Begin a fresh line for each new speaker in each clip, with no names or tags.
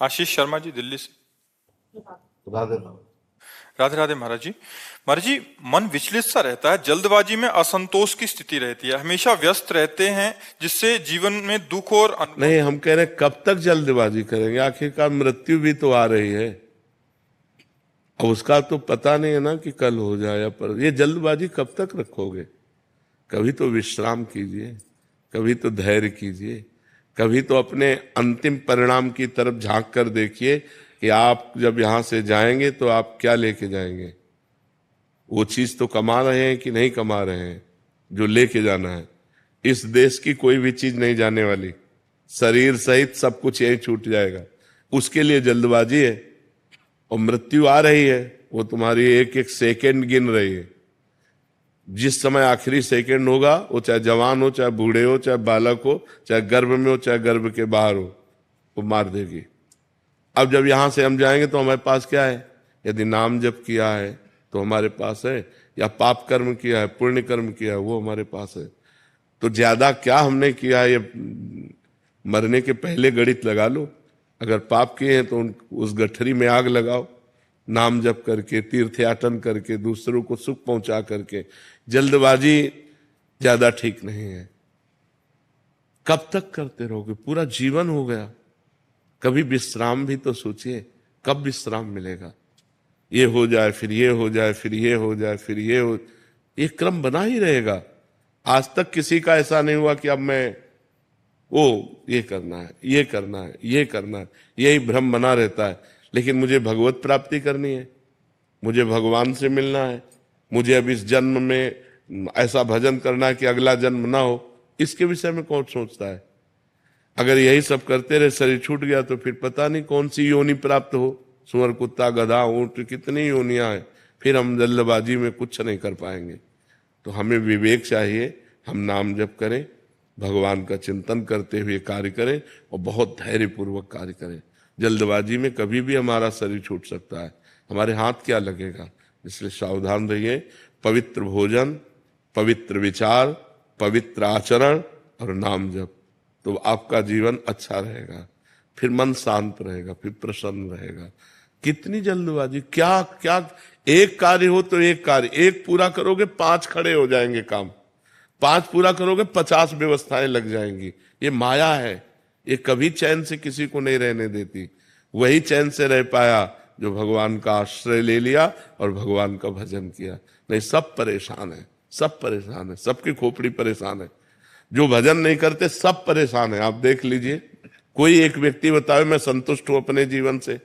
आशीष शर्मा जी, दिल्ली से।
राधे
राधे राधे महाराज जी। महाराज जी, मन विचलित सा रहता है, जल्दबाजी में असंतोष की स्थिति रहती है, हमेशा व्यस्त रहते हैं, जिससे जीवन में दुख और
नहीं, हम कह रहे कब तक जल्दबाजी करेंगे? आखिरकार मृत्यु भी तो आ रही है। अब उसका तो पता नहीं है ना कि कल हो जाए या पर। ये जल्दबाजी कब तक रखोगे? कभी तो विश्राम कीजिए, कभी तो धैर्य कीजिए, कभी तो अपने अंतिम परिणाम की तरफ झांक कर देखिए कि आप जब यहां से जाएंगे तो आप क्या लेके जाएंगे। वो चीज तो कमा रहे हैं कि नहीं कमा रहे हैं जो लेके जाना है। इस देश की कोई भी चीज नहीं जाने वाली, शरीर सहित सब कुछ यही छूट जाएगा। उसके लिए जल्दबाजी है। और मृत्यु आ रही है, वो तुम्हारी एक एक सेकंड गिन रही है। जिस समय आखिरी सेकंड होगा, वो चाहे जवान हो, चाहे बूढ़े हो, चाहे बालक हो, चाहे गर्भ में हो, चाहे गर्भ के बाहर हो, वो मार देगी। अब जब यहां से हम जाएंगे तो हमारे पास क्या है? यदि नाम जप किया है तो हमारे पास है, या पाप कर्म किया है, पुण्य कर्म किया है, वो हमारे पास है। तो ज्यादा क्या हमने किया है, ये मरने के पहले गणित लगा लो। अगर पाप किए हैं तो उस गठरी में आग लगाओ, नाम जप करके, तीर्थयाटन करके, दूसरों को सुख पहुंचा करके। जल्दबाजी ज्यादा ठीक नहीं है। कब तक करते रहोगे? पूरा जीवन हो गया। कभी विश्राम भी तो सोचिए, कब विश्राम मिलेगा? ये हो जाए, फिर ये हो जाए, फिर ये हो जाए, फिर ये हो, ये क्रम बना ही रहेगा। आज तक किसी का ऐसा नहीं हुआ कि अब मैं ये करना है, ये करना है, ये करना है, यही भ्रम बना रहता है। लेकिन मुझे भगवत प्राप्ति करनी है, मुझे भगवान से मिलना है, मुझे अब इस जन्म में ऐसा भजन करना है कि अगला जन्म ना हो। इसके विषय में कौन सोचता है? अगर यही सब करते रहे, शरीर छूट गया तो फिर पता नहीं कौन सी योनि प्राप्त हो। सुअर, कुत्ता, गधा, ऊंट, कितनी योनियां हैं। फिर हम जल्दबाजी में कुछ नहीं कर पाएंगे। तो हमें विवेक चाहिए। हम नाम जप करें, भगवान का चिंतन करते हुए कार्य करें और बहुत धैर्यपूर्वक कार्य करें। जल्दबाजी में कभी भी हमारा शरीर छूट सकता है, हमारे हाथ क्या लगेगा। इसलिए सावधान रहिए। पवित्र भोजन, पवित्र विचार, पवित्र आचरण और नाम जप, तो आपका जीवन अच्छा रहेगा। फिर मन शांत रहेगा, फिर प्रसन्न रहेगा। कितनी जल्दबाजी, क्या क्या। एक कार्य हो तो एक कार्य, एक पूरा करोगे 5 खड़े हो जाएंगे काम, 5 पूरा करोगे 50 व्यवस्थाएं लग जाएंगी। ये माया है, ये कभी चैन से किसी को नहीं रहने देती। वही चैन से रह पाया जो भगवान का आश्रय ले लिया और भगवान का भजन किया। नहीं, सब परेशान है, सब परेशान है, सबकी खोपड़ी परेशान है। जो भजन नहीं करते सब परेशान है। आप देख लीजिए, कोई एक व्यक्ति बताए मैं संतुष्ट हूं अपने जीवन से,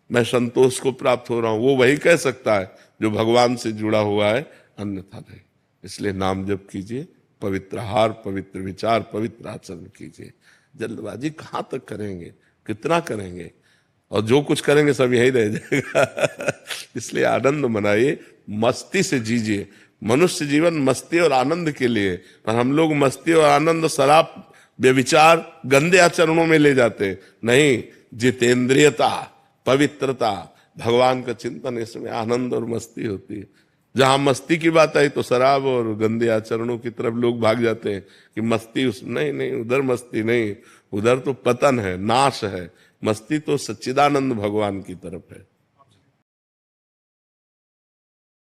मैं संतोष को प्राप्त हो रहा हूं। वो वही कह सकता है जो भगवान से जुड़ा हुआ है, अन्यथा नहीं। इसलिए नाम जप कीजिए, पवित्र आहार, पवित्र विचार, पवित्र आचरण कीजिए। जल्दबाजी कहाँ तक करेंगे, कितना करेंगे? और जो कुछ करेंगे सब यही रह जाएगा। इसलिए आनंद मनाइए, मस्ती से जीजिए। मनुष्य जीवन मस्ती और आनंद के लिए, पर हम लोग मस्ती और आनंद शराब, व्यभिचार, गंदे आचरणों में ले जाते नहीं। जितेंद्रियता, पवित्रता, भगवान का चिंतन, इसमें आनंद और मस्ती होती है। जहां मस्ती की बात आई तो शराब और गंदे आचरणों की तरफ लोग भाग जाते हैं कि मस्ती नहीं नहीं, उधर मस्ती नहीं, उधर तो पतन है, नाश है। मस्ती तो सच्चिदानंद भगवान की तरफ है।